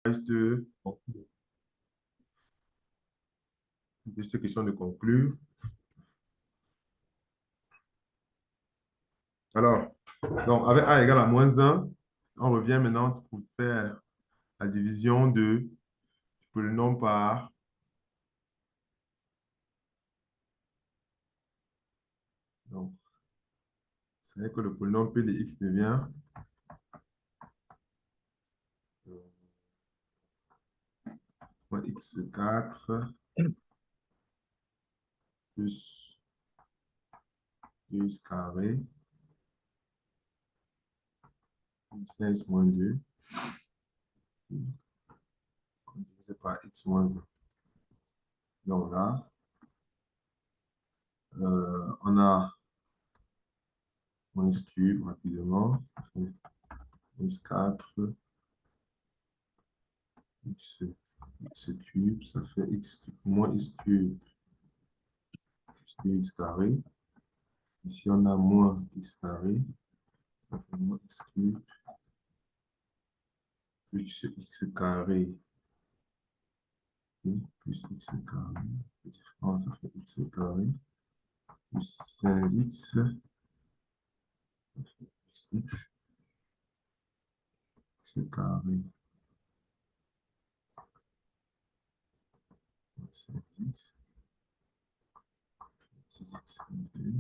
Juste, juste question de conclure. Alors, donc avec A égale à -1, on revient maintenant pour faire la division de polynôme par donc, c'est que le polynôme P de x devient moins x4 plus 2x carré plus 16 moins 2 divisé par x moins 1. Donc là, on a moins x cube rapidement, ça fait x4 x, cube, ça fait x moins x cube plus 2x carré. Ici, on a moins x carré, ça fait moins x cube plus x carré plus x carré. La différence, ça fait x carré plus 16x, ça fait x carré plus 16x, 10x moins 2,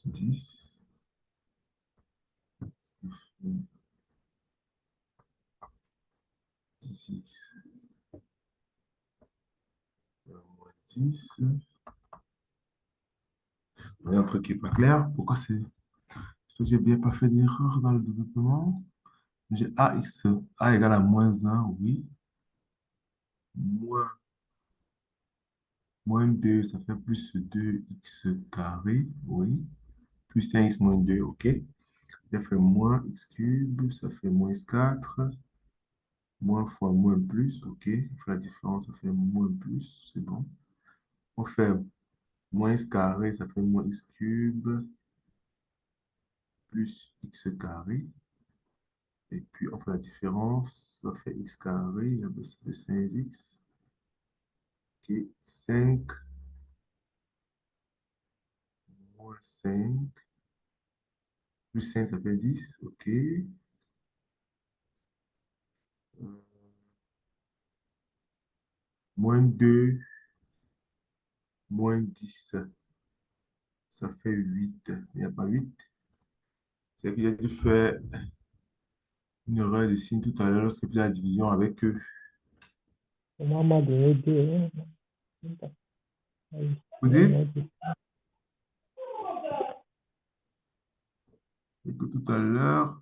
10, ça fait 10x moins 10. Il y a un truc qui n'est pas clair. Pourquoi c'est... Est-ce que j'ai bien pas fait d'erreur dans le développement? J'ai AX, A égale à -1, oui. Moins 2, ça fait plus 2x carré, oui. Plus 5x moins 2, ok. Ça fait moins x cube, ça fait moins 4. Moins fois moins plus, ok. On fait la différence, ça fait moins plus, c'est bon. On fait moins x carré, ça fait moins x cube plus x carré. Et puis, on fait la différence, ça fait x carré, ça fait 5x. Ok, 5 moins 5 plus 5, ça fait 10, ok. Moins 2 moins 10, ça fait 8. Il n'y a pas 8. C'est que j'ai dû faire une erreur de signe tout à l'heure lorsque j'ai fait la division avec eux. Moi, m'a donné 2. Vous dites? Et que tout à l'heure,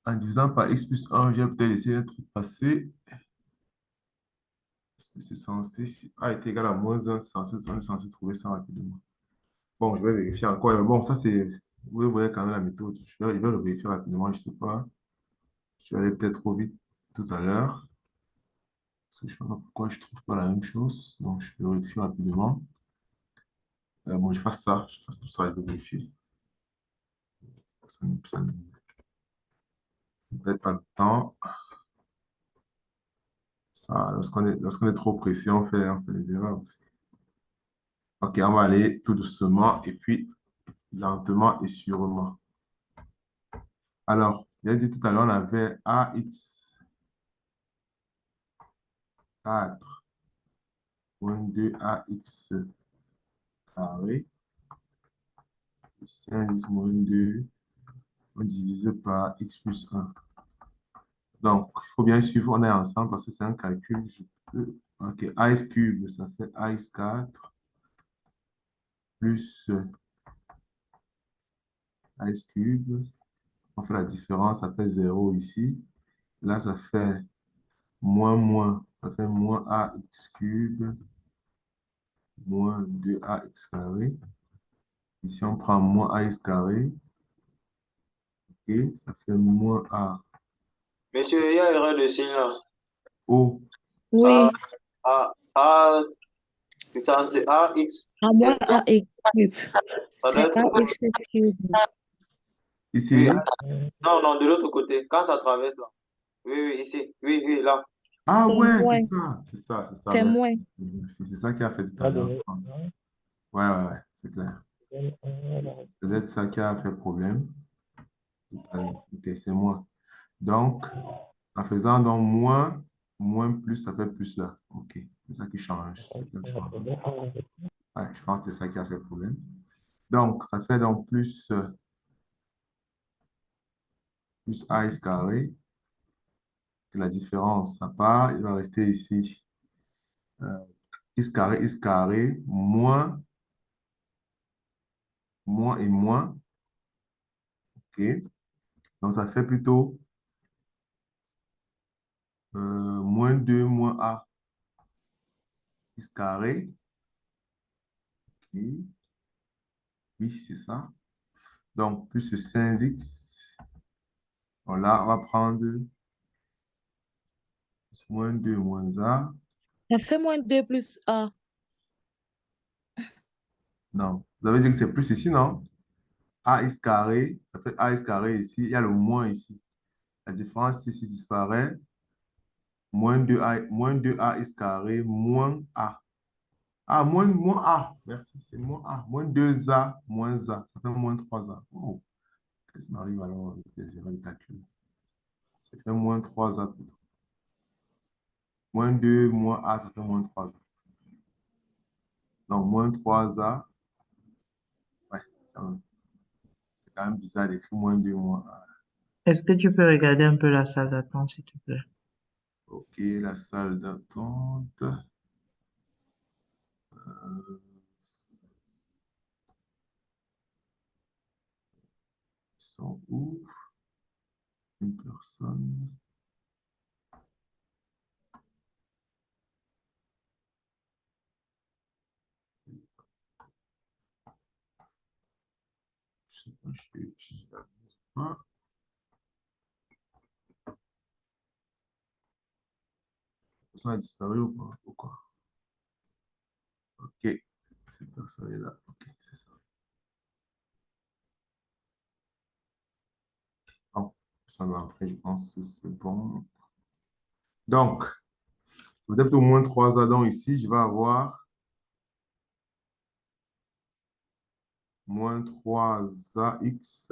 en divisant par x plus 1, j'ai peut-être laissé un truc passer. Parce que c'est censé, si a est égal à -1, on est censé trouver ça rapidement. Bon, je vais vérifier encore. Mais bon, ça c'est. Vous voyez quand même la méthode. Je vais le vérifier rapidement, je ne sais pas. Je suis allé peut-être trop vite tout à l'heure. Parce que je ne sais pas pourquoi je ne trouve pas la même chose. Donc, je vais vérifier rapidement. Bon, je fasse ça. Je fasse tout ça, je vais vérifier. Ça ne perd pas de temps. Ça, lorsqu'on est trop pressé, on fait des erreurs aussi. Ok, on va aller tout doucement et puis lentement et sûrement. Alors, j'ai dit tout à l'heure, on avait AX 4 moins 2AX carré plus 5x moins 2 divisé par x plus 1. Donc, il faut bien suivre, on est ensemble parce que c'est un calcul. Je peux... Ok, AX cube, ça fait AX 4 plus AX cube. On fait la différence, ça fait 0 ici. Là, ça fait moins, ça fait moins AX cube moins 2AX carré. Ici, on prend moins AX carré. Ok, ça fait moins A. Monsieur, il y a erreur de signe là. O. Oui, Puissance de AX. à moins AX cube. Ça doit C'est être AX cube. Oui, Ici. non, non, de l'autre côté. Quand ça traverse là. Oui, oui, ici. Oui, oui, là. Ah C'est ouais, moins. c'est ça, C'est merci. moins. Merci. C'est ça qui a fait tout On à va l'heure, je donner pense. 1, Ouais, c'est clair. donne 1, la C'est peut-être ça qui a fait problème tout à l'heure. Ok, c'est moi. Donc, en faisant donc moins plus, ça fait plus là. Ok, c'est ça qui change. C'est ça qui réponse, change. on va donner 1. Ouais, je pense que c'est ça qui a fait problème. Donc, ça fait donc plus AX carré. Que la différence, ça part, il va rester ici. X carré, moins et moins. Ok, donc ça fait plutôt moins 2 moins A. X carré. Ok, oui, c'est ça. Donc, plus le 5x. Bon, là, on va prendre moins 2 moins A. Ça fait moins 2 plus A. Non, vous avez dit que c'est plus ici, non? AX carré, ça fait AX carré ici. Il y a le moins ici. La différence ici disparaît. Moins 2AX carré moins A. Ah, moins A. Merci, c'est moins A. Moins 2A moins A. Ça fait moins 3A. Oh, qu'est-ce qui m'arrive alors avec les erreurs de calcul? Ça fait moins 3A plutôt. Moins 2 moins A, ça fait moins 3A. Donc, moins 3A. Ouais, c'est quand même bizarre d'écrire moins 2 moins A. Est-ce que tu peux regarder un peu la salle d'attente, s'il te plaît? Ok, la salle d'attente. Ils sont où? Une personne. Je sais pas, je sais pas. Personne a disparu ou pas? Ou quoi? Ok, cette personne est là. Ok, c'est ça. Bon, ça va après, je pense que c'est bon. Donc, vous êtes au moins 3 A. Donc ici, je vais avoir moins 3AX.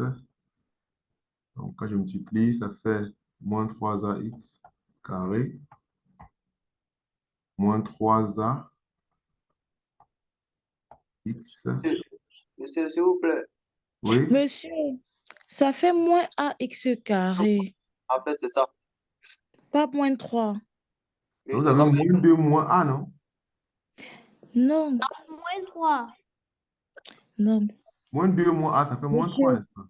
Donc, quand je multiplie, ça fait moins 3AX carré, moins 3AX. Monsieur, s'il vous plaît. Oui? Monsieur, ça fait moins AX carré, En fait, c'est ça. pas moins 3. Oui, Donc, vous c'est avez comme moins 2 moins A, non? Non, -3. non. Moins 2 moins A, ça fait moins 3, Monsieur, n'est-ce pas?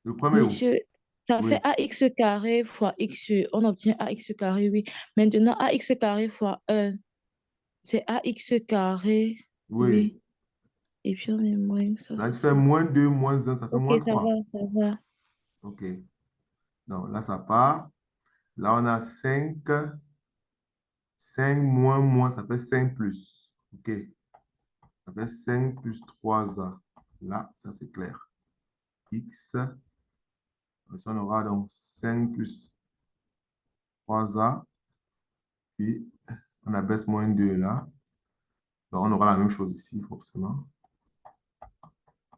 Le premier où? monsieur, ça fait Oui, AX carré fois X. On obtient AX carré, oui. Maintenant, AX carré fois 1, c'est AX carré, oui. oui. Et puis on met moins, ça Là, fait tu fais ça. moins 2 moins 1, ça fait Ok, moins ça 3. va, ça va. OK. Donc, là, ça part. Là, on a 5 moins, ça fait 5 plus. OK. Ça fait 5 plus 3A. Là, ça c'est clair. X. Ensuite, on aura donc 5 plus 3A. Puis, on abaisse moins 2 là. Donc, on aura la même chose ici, forcément.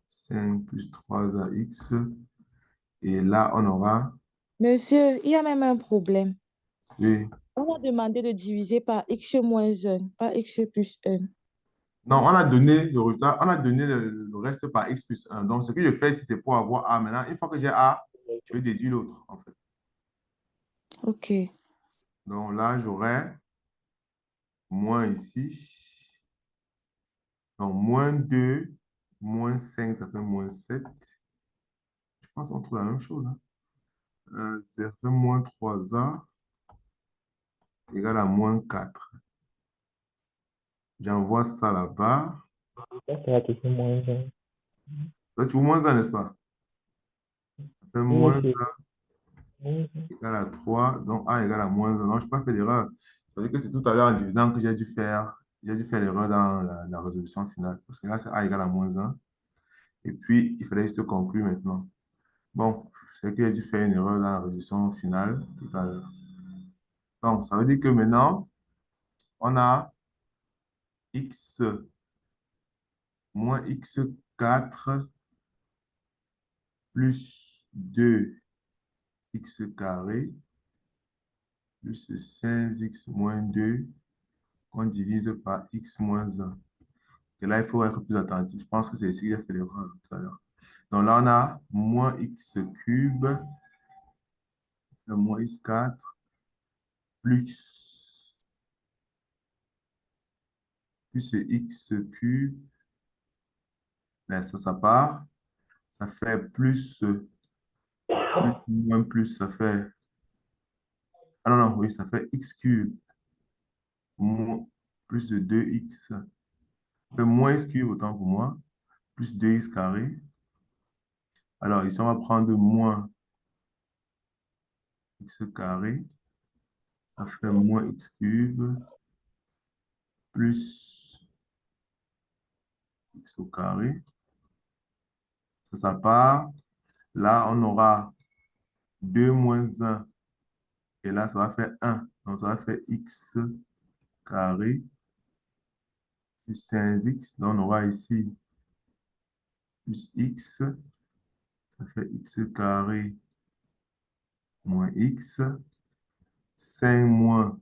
5 plus 3AX. Et là, on aura... Monsieur, il y a même un problème. Oui. On a demandé de diviser par X moins 1, pas X plus 1. Non, on a donné le résultat, on a donné le reste par X plus 1. Donc, ce que je fais ici, c'est pour avoir A. Maintenant, une fois que j'ai A, je vais déduire l'autre, en fait. Ok. Donc là, j'aurai moins ici. Donc, moins 2 moins 5 ça fait moins 7. Je pense qu'on trouve la même chose, hein. Ça fait moins 3A égale à moins 4. J'envoie ça là-bas. Ça sera toujours moins 1. Là, tu vois moins 1, n'est-ce pas? Ça fait Oui, moins monsieur. 1 Moins égale à 3. Donc, A égale à moins 1. Non, je n'ai pas fait d'erreur. Ça veut dire que c'est tout à l'heure en divisant que j'ai dû faire l'erreur dans la résolution finale. Parce que là, c'est A égale à moins 1. Et puis, il fallait juste conclure maintenant. Bon, c'est que j'ai dû faire une erreur dans la résolution finale tout à l'heure. Donc, ça veut dire que maintenant, on a x moins x4 plus 2x carré plus 16x moins 2 qu'on divise par x moins 1. Et là, il faut être plus attentif. Je pense que c'est ici que j'ai fait l'erreur tout à l'heure. Donc là, on a moins x cube, moins x4 plus x cube. Là, ça part. Ça fait moins plus, ça fait... Ah non, non, oui, ça fait x cube moins, plus de 2x. Ça fait moins x cube, autant pour moi, plus 2x carré. Alors, ici, on va prendre moins x carré. Ça fait moins x cube plus x au carré. Ça part. Là, on aura 2 moins un. Et là, ça va faire 1. Donc, ça va faire x carré plus 5x. Donc, on aura ici plus x. Ça fait x carré moins x. 5 moins,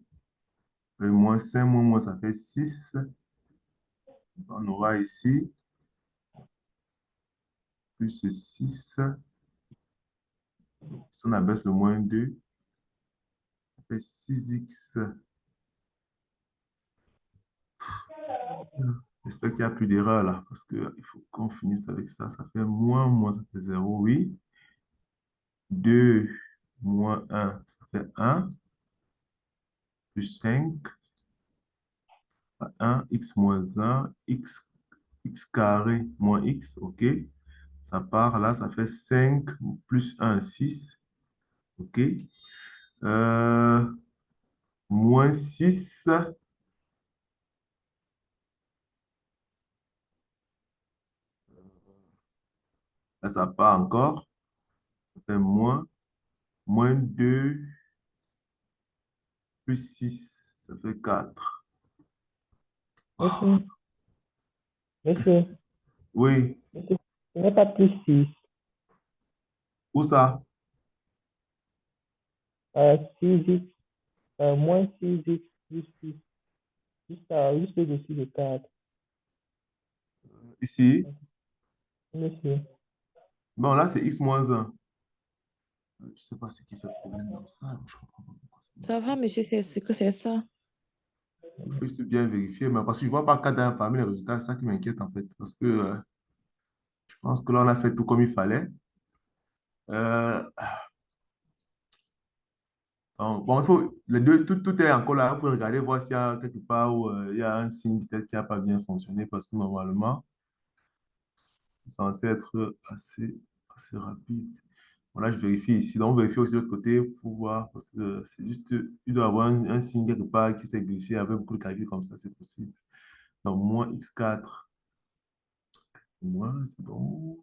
moins 5 moins moins, ça fait 6. On aura ici plus 6. Si on abaisse le moins 2, ça fait 6x. J'espère qu'il n'y a plus d'erreur là, parce qu'il faut qu'on finisse avec ça. Ça fait moins, ça fait 0, oui. 2 moins un, ça fait 1. Plus 5, 1, x moins un, x carré moins x, ok. Ça part là, ça fait 5 plus un, 6, ok. Euh, moins 6, là ça part encore, ça fait moins 2 plus 6, ça fait 4. Monsieur, Qu'est-ce que monsieur, c'est? Oui, monsieur, ce n'est pas plus 6. où ça? 6x, moins 6x plus 6. Juste au-dessus de 4. Ici. Monsieur, Bon, là c'est x moins un. Je ne sais pas ce qui fait problème dans ça. Je comprends pas pourquoi ça Ça marche va, comme ça. monsieur, c'est que c'est ça. Il faut juste bien vérifier, mais parce que je ne vois pas 4 parmi les résultats, c'est ça qui m'inquiète en fait. Parce que je pense que là, on a fait tout comme il fallait. Euh, donc, bon, il faut, les deux, tout est encore là. Vous pouvez regarder, voir s'il y a quelque part où il y a un signe peut-être qui n'a pas bien fonctionné, parce que normalement, c'est censé être assez rapide. Bon, là, je vérifie ici. Donc, on vérifie aussi de l'autre côté pour voir, parce que c'est juste, il doit y avoir un signe quelque part qui s'est glissé avec beaucoup de calculs comme ça, c'est possible. Donc, moins x4, moins, c'est bon.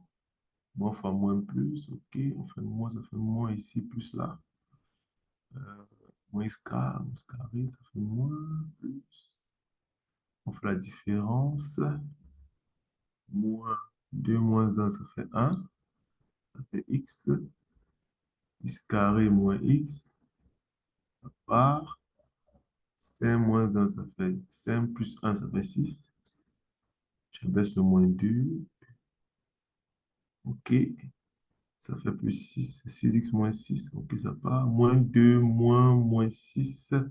Moins fois moins plus, ok. On fait moins, ça fait moins ici, plus là. Moins carré, ça fait moins, plus. On fait la différence. Moins 2 moins un, ça fait un. Ça fait x. X carré moins x par 5 moins un, ça fait 5 plus un, ça fait 6. J'abaisse le moins 2. Ok. Ça fait plus 6. 6x moins 6. Ok, ça part. Moins 2 moins 6. Ça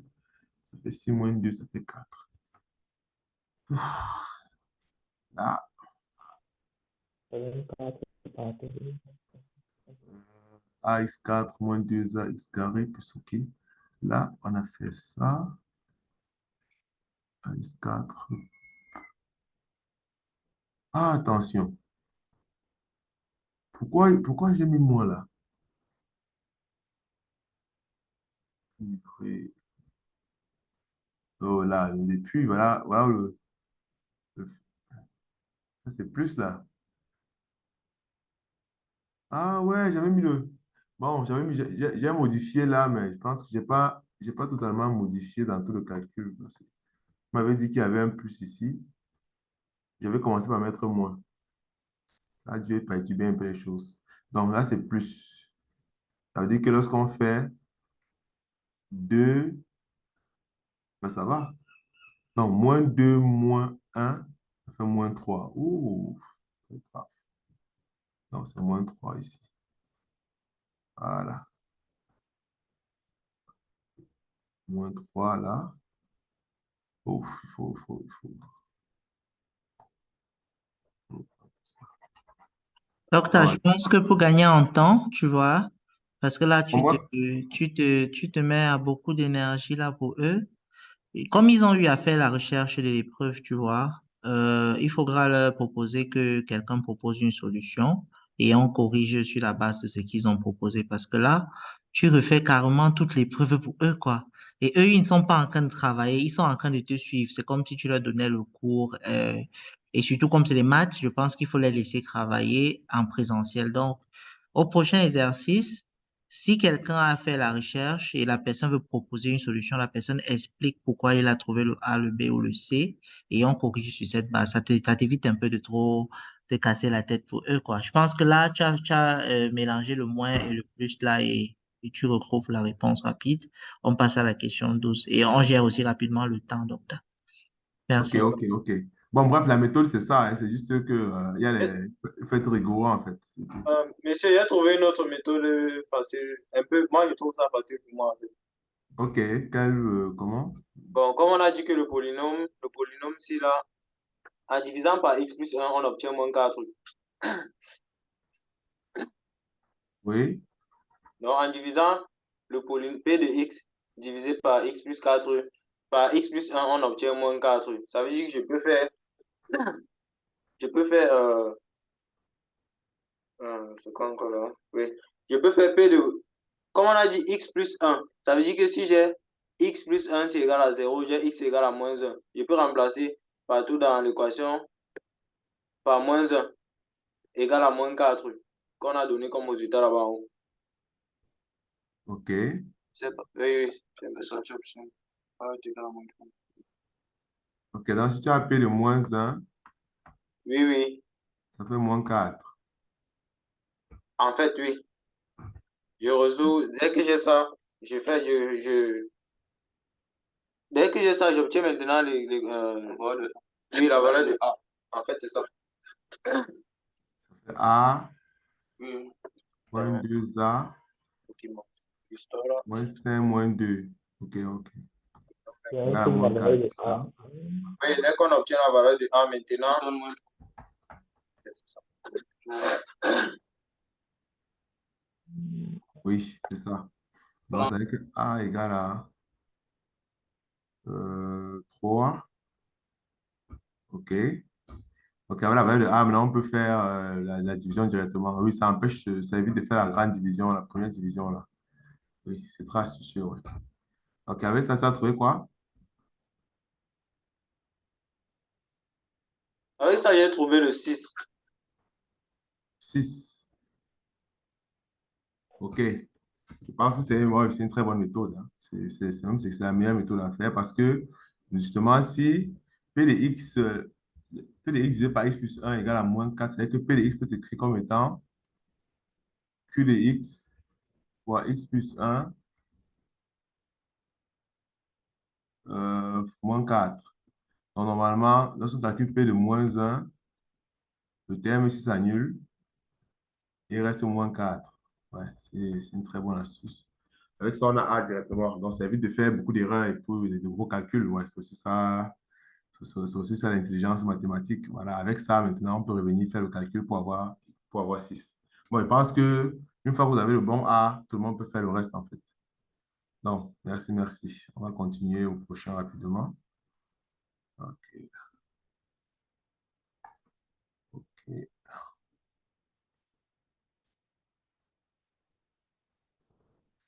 fait 6 moins 2, ça fait 4. Là, ax4 moins 2ax carré plus ok. Là, on a fait ça. Ax4. Ah, attention. Pourquoi j'ai mis moins là? Oh là, depuis, voilà ça c'est plus là. Ah ouais, j'avais mis le... Bon, j'ai modifié là, mais je pense que j'ai pas totalement modifié dans tout le calcul. Parce que on m'avait dit qu'il y avait un plus ici. J'avais commencé par mettre moins. Ça a dû perturber un peu les choses. Donc là, c'est plus. Ça veut dire que lorsqu'on fait 2, ben ça va. Non, moins 2 moins un, ça fait moins 3. Ouh, c'est grave. Non, c'est moins 3 ici. Voilà. Moins 3 là. Ouf, il faut ça. Docteur, Voilà. je pense que pour gagner en temps, tu vois, parce que là, Pour moi, tu te mets à beaucoup d'énergie là pour eux. Et comme ils ont eu à faire la recherche de l'épreuve, tu vois, il faudra leur proposer que quelqu'un propose une solution et on corrige sur la base de ce qu'ils ont proposé. Parce que là, tu refais carrément toute l'épreuve pour eux, quoi. Et eux, ils ne sont pas en train de travailler, ils sont en train de te suivre. C'est comme si tu leur donnais le cours. Et surtout, comme c'est les maths, je pense qu'il faut les laisser travailler en présentiel. Donc, au prochain exercice, si quelqu'un a fait la recherche et la personne veut proposer une solution, la personne explique pourquoi il a trouvé le A, le B ou le C et on corrige sur cette base. Ça t'évite un peu de trop te casser la tête pour eux, quoi. Je pense que là, tu as mélangé le moins et le plus là et tu retrouves la réponse rapide. On passe à la question 12 et on gère aussi rapidement le temps, docteur. ok, Merci. ok. Bon, bref, la méthode, c'est ça, hein. C'est juste que, il y a Et, les... Il faut être rigoureux, en fait. C'est tout. monsieur, j'ai trouvé une autre méthode facile. Un peu, moi, je trouve ça facile pour moi, en fait. Ok, comment? Bon, comme on a dit que le polynôme, c'est là, en divisant par x plus un, on obtient moins 4. Oui, Donc, en divisant le polynôme p de x divisé par x plus 4, par x plus un, on obtient moins 4. Ça veut dire que je peux faire, c'est quoi encore là? Oui. Je peux faire p de, comme on a dit x plus un, ça veut dire que si j'ai x plus un c'est égal à 0, j'ai x égal à moins un. Je peux remplacer partout dans l'équation par moins un égal à moins 4 qu'on a donné comme résultat là-bas en haut. ok. C'est pas, oui, oui, c'est un peu ça, option. Ah, c'est égal à moins 4. Ok, donc si tu as P de moins un, Oui, oui. ça fait moins 4. En fait, oui. Je résous. Dès que j'ai ça, je fais, dès que j'ai ça, j'obtiens maintenant oui, la valeur de A. En fait, c'est ça. A Oui. moins 2A Effectivement. Histoire. moins 5 moins 2. Ok, ok. Il y a un Égal à truc moins valeur 4, de c'est A. ça? Oui, dès qu'on obtient la valeur de A maintenant, c'est ça. Oui, c'est ça. Donc, ça veut dire que A égale à 3. Ok. Ok, avec la valeur de A, maintenant, on peut faire la division directement. Oui, ça empêche, ça évite de faire la grande division, la première division, là. Oui, c'est très astucieux, ouais. Ok, avec ça, tu as trouvé quoi? Avec ça, j'ai trouvé le 6. 6. Ok. Je pense que c'est une très bonne méthode, hein. C'est la meilleure méthode à faire parce que, justement, si P de x, P de x divisé par x plus un égale à moins 4, c'est-à-dire que P de x peut s'écrire comme étant Q de x fois x plus un moins 4. Donc, normalement, lorsqu'on calcule P de moins un, le terme ici s'annule et il reste moins 4. Ouais, c'est une très bonne astuce. Avec ça, on a A directement. Donc, ça évite de faire beaucoup d'erreurs et pour de gros calculs. Ouais, c'est aussi ça. C'est aussi ça l'intelligence mathématique. Voilà, avec ça, maintenant, on peut revenir faire le calcul pour avoir 6. Bon, je pense que une fois que vous avez le bon A, tout le monde peut faire le reste, en fait. Donc, merci, merci. On va continuer au prochain rapidement. OK, OK.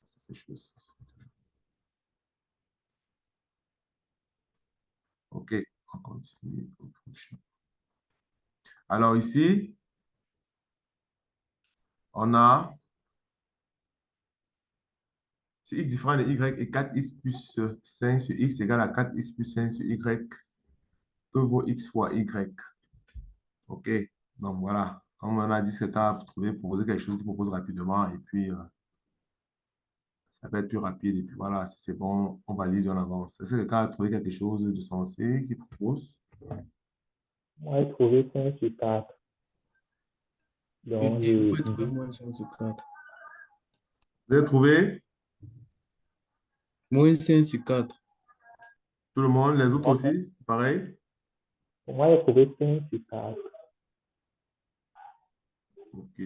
Ça, c'est chose. OK, on continue au prochain. Alors ici, On a, si x différent de y et 4x plus 5 sur x égale à 4x plus 5 sur y, que vaut x fois y? OK. Donc voilà. Comme on a dit, c'est à trouver, proposer quelque chose qui propose rapidement et puis ça peut être plus rapide. Et puis voilà, si c'est bon, on valide, on avance. Est-ce que quelqu'un a trouvé quelque chose de sensé qui propose? Moi, j'ai trouvé 5 sur 4 dans Et vous le pouvez trouver B. moins 5 sur 4. Vous avez trouvé? Moins 5 sur 4. Tout le monde, les autres Moi, aussi, c'est pareil? moi, j'ai trouvé 5 sur 4. OK.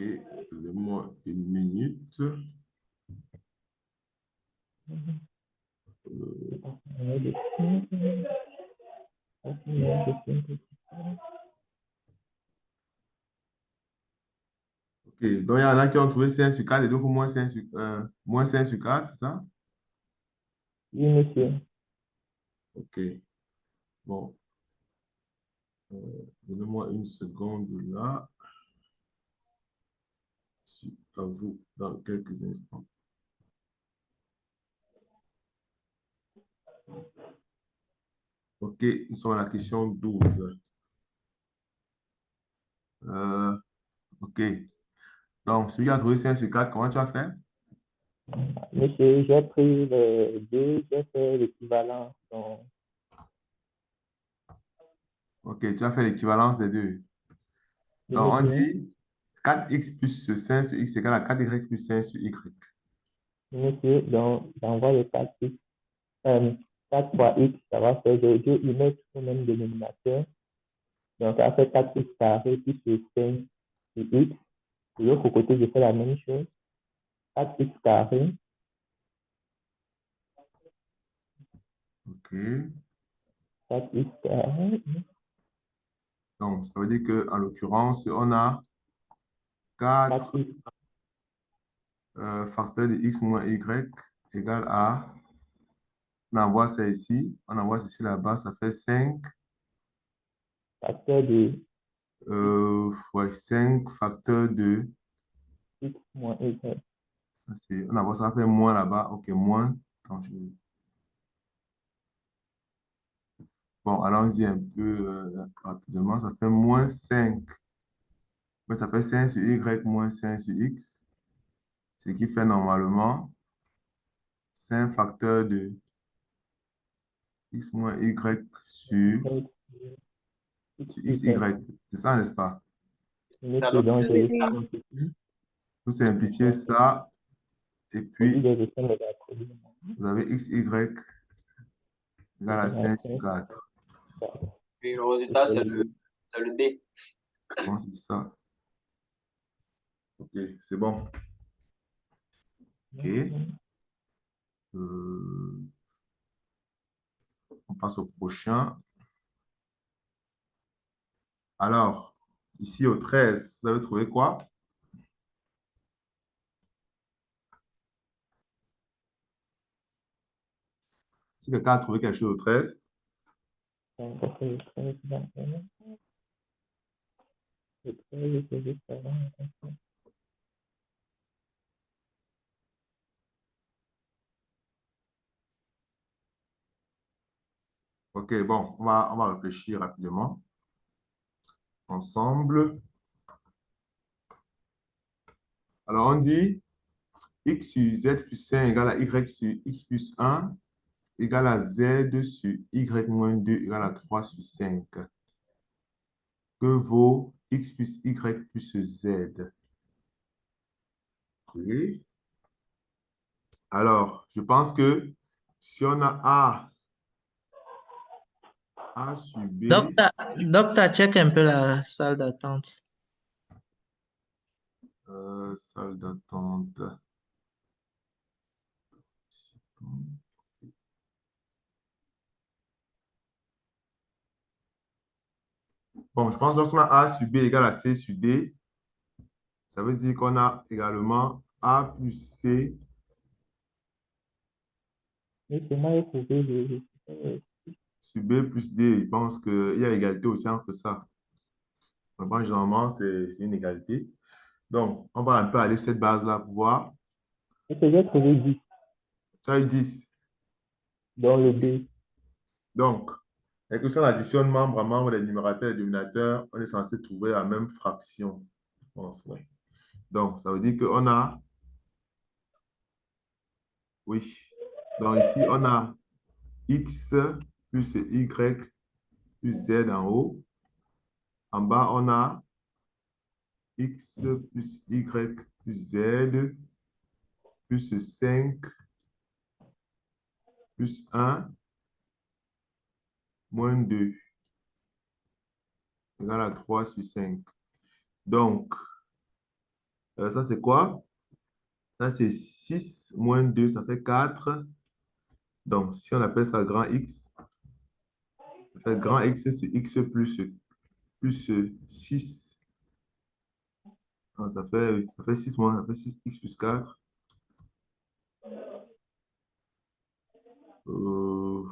Donnez-moi une minute. OK. Donc, il y en a qui ont trouvé 5 sur 4 et d'autres moins 5 sur 4, c'est ça? Oui, monsieur. OK. Bon. Donnez-moi une seconde là. Je suis à vous dans quelques instants. OK. Nous sommes à la question 12. OK. Donc, celui qui a trouvé 5 sur 4, comment tu as fait? Monsieur, j'ai pris les deux, j'ai fait l'équivalent. Donc, OK, tu as fait l'équivalence des deux. oui, Donc, on monsieur. dit 4x plus 5 sur x égale à 4y plus 5 sur y. Oui, monsieur, donc, j'envoie le 4x. 4 fois x, ça va faire, je vais y mettre au même dénominateur. Donc, ça fait 4x carré plus le 5 sur x. De l'autre côté, je fais la même chose. 4x carré, OK. 4x carré, Donc, ça veut dire qu'en l'occurrence, on a 4 4x, facteurs de x moins y égale à, on envoie ça ici, on envoie ceci là-bas, ça fait 5, facteur de ouais, 5 facteurs de, x moins y. on envoie ça, ça fait moins là-bas, OK, moins. Donc, bon, allons-y un peu rapidement, ça fait moins 5, mais ça fait 5 sur y moins 5 sur x, ce qui fait normalement 5 facteurs de x moins y sur, sur x, y. C'est ça, n'est-ce pas? Monsieur, donc, je le simplifie. Vous simplifiez ça, et Produit puis des gestions de la colline. vous avez x, y égale à 5 sur 4. Et le résultat, c'est le D. Bon, c'est ça. OK, c'est bon. OK. On passe au prochain. Alors, ici au 13, vous avez trouvé quoi? Si quelqu'un a trouvé quelque chose au 13, Donc, ça fait le 13, 21. Le 13, c'est juste avant. OK, bon, on va réfléchir rapidement ensemble. Alors, on dit x sur z plus 5 égale à y sur x plus 1 égale à z sur y moins 2 égale à 3 sur 5. Que vaut x plus y plus z? Oui. Alors, je pense que si on a A sur B, Docteur, check un peu la salle d'attente. salle d'attente. Bon, je pense que lorsqu'on a A sur B égale à C sur D, ça veut dire qu'on a également A plus C Mais c'est moi, j'ai trouvé sur B plus D. Je pense qu'il y a égalité aussi entre ça. Mais bon, généralement, c'est une égalité. Donc, on va un peu aller sur cette base-là pour voir. Monsieur, j'ai trouvé 10 Tu as eu 10. dans le B. Donc, la question d'addition de membre à membre des numérateurs et dénominateurs, on est censé trouver la même fraction. Je pense, oui. Donc, ça veut dire qu'on a, oui. Donc, ici, on a x plus y plus z en haut. En bas, on a x plus y plus z plus 5 plus 1 moins 2 égale à 3 sur 5. Donc, ça c'est quoi? Ça c'est 6 moins 2, ça fait 4. Donc, si on appelle ça grand X, ça fait grand X sur X plus 6. Ah, ça fait 6 moins, ça fait 6X plus 4. Euh,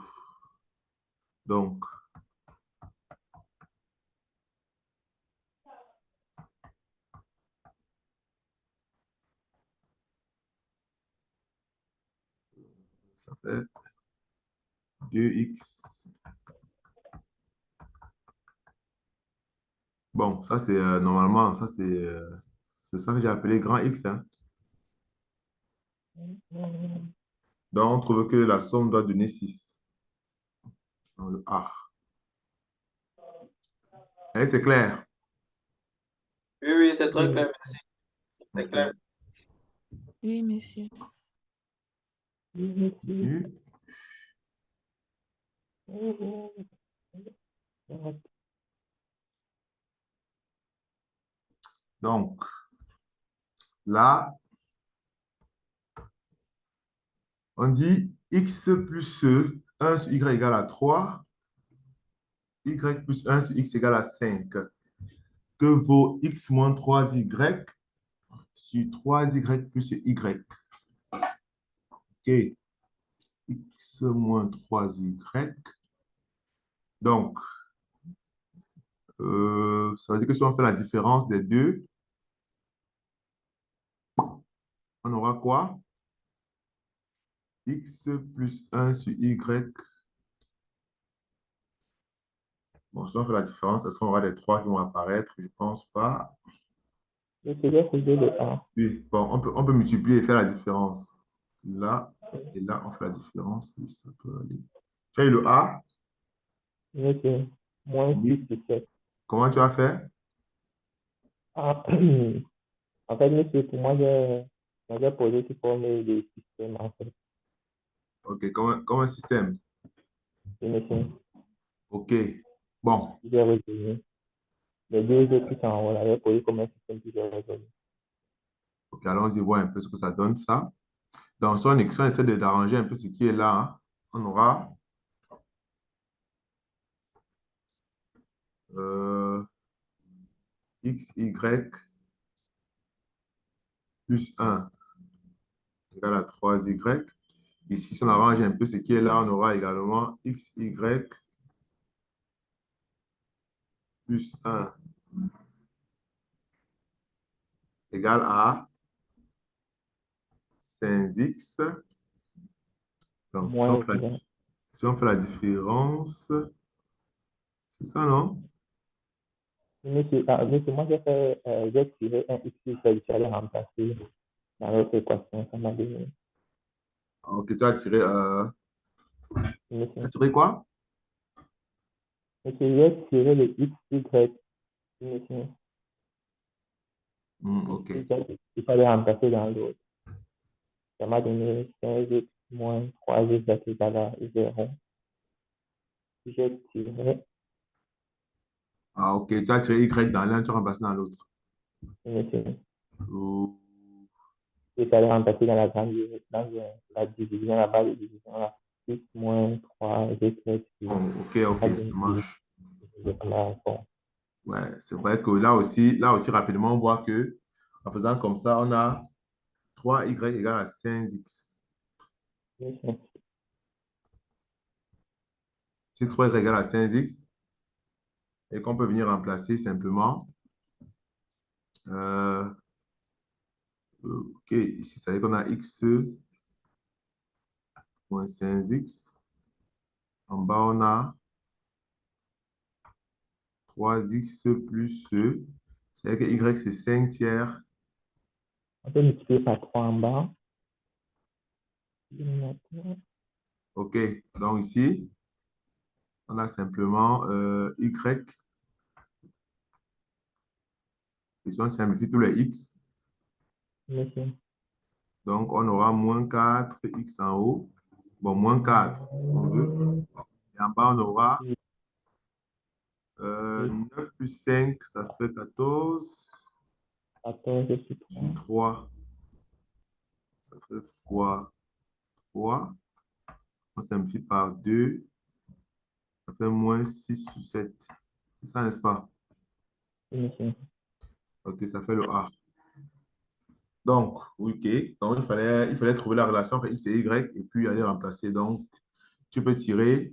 donc, ça fait 2X. Bon, ça c'est normalement, ça c'est ça que j'ai appelé grand X, hein. Donc, on trouve que la somme doit donner 6 dans le A. Et c'est clair. Oui, oui, c'est très clair, merci. C'est Ok. clair. Oui, monsieur. Continue. Donc, là, on dit x plus 1 sur y égale à 3, y plus 1 sur x égale à 5. Que vaut x moins 3y sur 3y plus y? OK. X moins 3y. Donc, ça veut dire que si on fait la différence des deux, on aura quoi? X plus 1 sur y. Bon, si on fait la différence, est-ce qu'on aura des 3 qui vont apparaître? Je ne pense pas. Monsieur, j'ai trouvé le A. Oui, bon, on peut multiplier et faire la différence. Là et là, on fait la différence. Oui, ça peut aller. Tu as eu le A? Monsieur, moins 6 Oui. sur 7. Comment tu as fait? Ah, en fait, monsieur, pour moi, j'ai posé sous forme de système, en fait. OK, comme un système. Et monsieur, OK. Bon, j'ai résolu. Les deux autres qui sont en haut, là, j'ai posé comme un système que j'ai résolu. OK, allons-y voir un peu ce que ça donne, ça. Dans son équation, on essaie d'arranger un peu ce qui est là, hein. On aura x, y plus 1 égale à 3y. Ici, si on arrange un peu ce qui est là, on aura également x, y plus 1 égale à 5x. Donc, Moins, si on fait la différence, c'est ça, non? monsieur, moi, j'ai tiré un X sur 7, j'allais remplacer dans l'autre équation, ça m'a donné. Ok, tu as Monsieur, tiré quoi? monsieur, j'ai tiré le X, Y, monsieur. Ok. Il fallait remplacer dans l'autre. Ça m'a donné 5x moins 3x égal à 0. J'ai tiré, Ah, ok, tu as tiré y dans l'un, tu as remplacé dans l'autre. monsieur. Oh, Il fallait remplacer dans la grande dans la division, la barre de division, là. X moins 3x ok, ok, ça ça donne 10. marche. Voilà, bon. Ouais, c'est vrai que là aussi, rapidement, on voit que en faisant comme ça, on a 3y égale à 5x. Monsieur, Si 3y égale à 5x, et qu'on peut venir remplacer simplement, OK, ici, ça veut dire qu'on a x moins 5x. En bas, on a 3x plus e. C'est-à-dire que y, c'est 5 tiers. On peut multiplier par 3 en bas. Dénominateur. OK, donc ici, on a simplement y. Et si on simplifie tous les x, Monsieur. donc on aura moins 4x en haut. Bon, moins 4, si on veut. Et en bas, on aura 9 plus 5, ça fait 14. 14 sur Sur 3. 3, ça fait fois 3. On simplifie par 2, ça fait moins 6 sur 7. C'est ça, n'est-ce pas? Oui, monsieur. OK, ça fait le A. Donc, OK. Donc, il fallait trouver la relation entre x et y et puis aller remplacer. Donc, tu peux tirer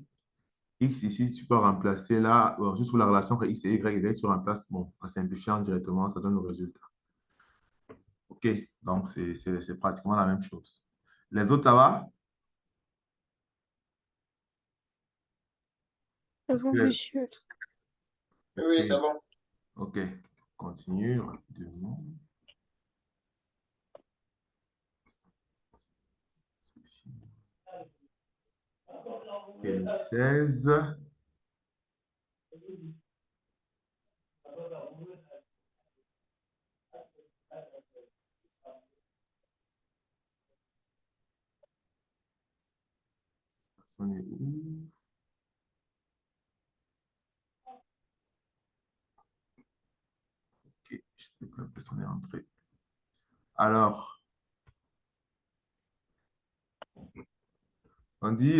x ici, tu peux remplacer là. Bon, tu trouves la relation entre x et y et là, tu remplaces. Bon, en simplifiant directement, ça donne le résultat. OK. Donc, c'est pratiquement la même chose. Les autres, ça va? C'est Est-ce bon, que... monsieur. Oui, c'est OK. bon. OK. Continue rapidement. Et le 16. Personne n'est où? OK. Je sais pas, personne n'est entré. Alors, on dit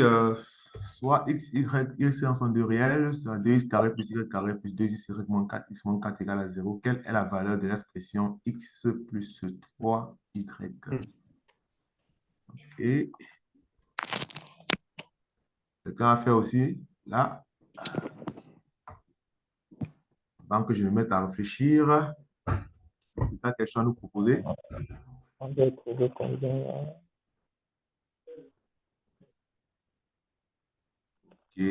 soit x, y, y en sont deux réels, soit 2x carré plus y carré plus 2x moins 4x moins 4 égale à 0. Quelle est la valeur de l'expression x plus 3y? OK. Quelqu'un a fait aussi, là, avant que je me mette à réfléchir, est-ce que tu as quelque chose à nous proposer? On doit trouver combien OK.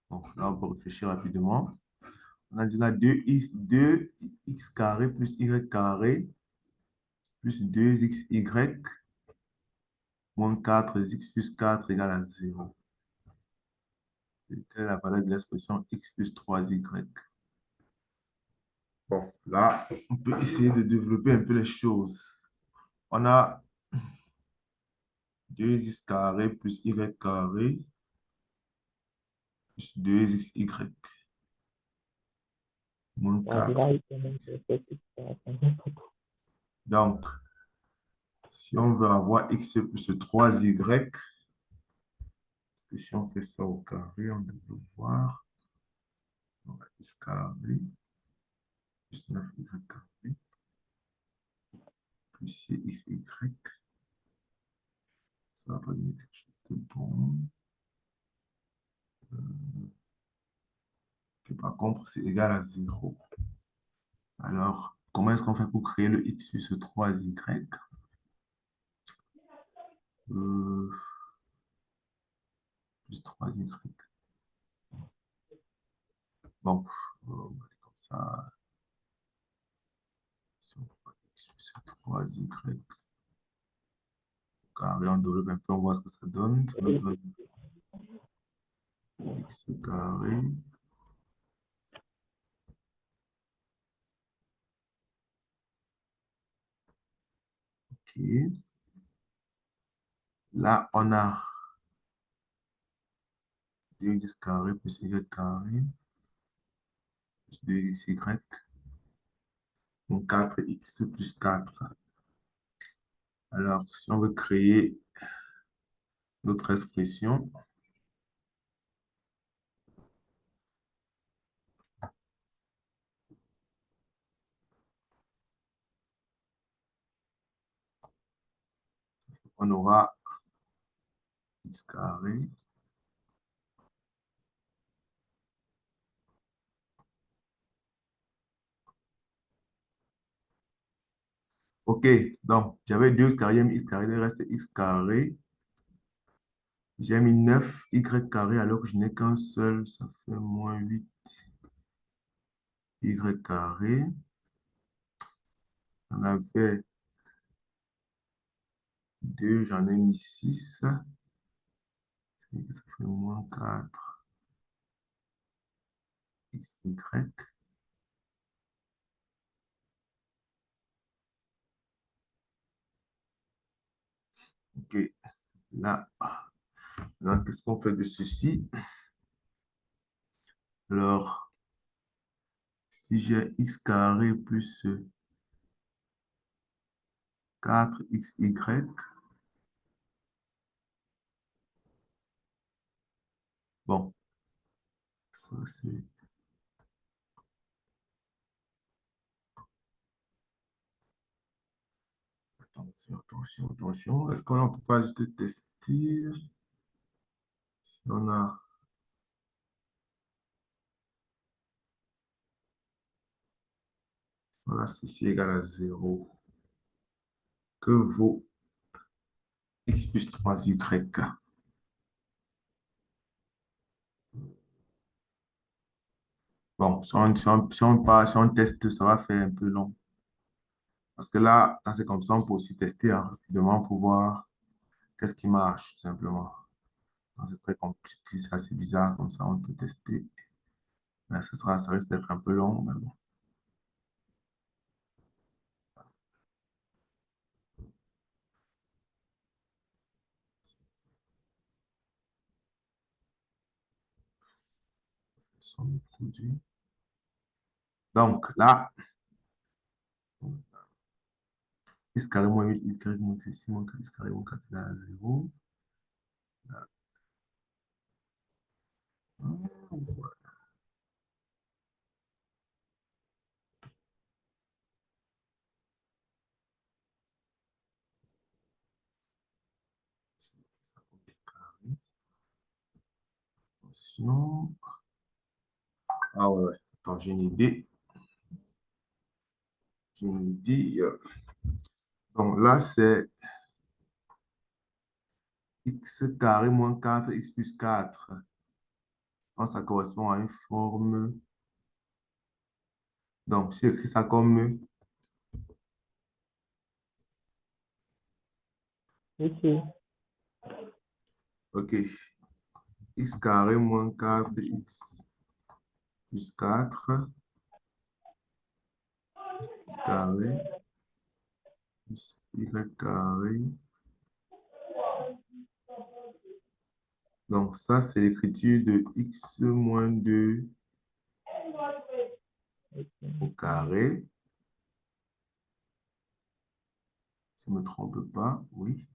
Bon, là, on peut réfléchir rapidement. On a dit là 2x carré plus y carré plus 2xy moins 4x plus 4 égale à 0. Quelle est la valeur de l'expression x plus 3y? Bon, là, on peut essayer de développer un peu les choses. On a 2x carré plus y carré plus 2xy moins là, 4. il peut même faire tout ça. Donc, si on veut avoir x plus 3y, et si on fait ça au carré, on devrait voir on a x carré plus 9y carré plus cxy. Ça va pas donner quelque chose de bon. Que par contre, c'est égal à 0. Alors, comment est-ce qu'on fait pour créer le x plus 3y? Plus 3y. Bon, on va aller comme ça. Si on prend x plus 3y carré, on développe un peu, on voit ce que ça donne. Ça nous donne x carré. OK. Là, on a 2x carré plus y carré plus 2xy donc 4x plus 4. Alors, si on veut créer notre expression, on aura x carré OK, donc j'avais 2 x carré, j'ai mis x carré, il reste x carré. J'ai mis 9 y carré alors que je n'ai qu'un seul, ça fait moins 8 y carré. On avait 2, j'en ai mis 6. Ça fait moins 4 y. OK, là, maintenant, qu'est-ce qu'on fait de ceci? Alors, si j'ai x carré plus 4xy, bon, ça c'est... Attention, attention, attention. Est-ce qu'on ne peut pas juste tester si on a... Voilà, ceci égale à 0. Que vaut x plus 3y? Bon, si on teste, ça va faire un peu long. Parce que là, quand c'est comme ça, on peut aussi tester rapidement pour voir qu'est-ce qui marche, tout simplement. Quand c'est très compliqué, c'est assez bizarre, comme ça, on peut tester. Là, ça risque d'être un peu long, mais bon. Donc, là, x carré moins 8, x carré moins 6, moins 4, x carré moins 4 égale à 0. Attention. Ah ouais. Attends, j'ai une idée. J'ai une idée. Donc là, c'est x carré moins 4, x plus 4. Donc, ça correspond à une forme. Donc, j'ai écrit ça comme... Ici, OK. X carré moins 4, x plus 4. X carré plus y carré. Donc, ça, c'est l'écriture de x moins 2 au carré. Si je ne me trompe pas, oui.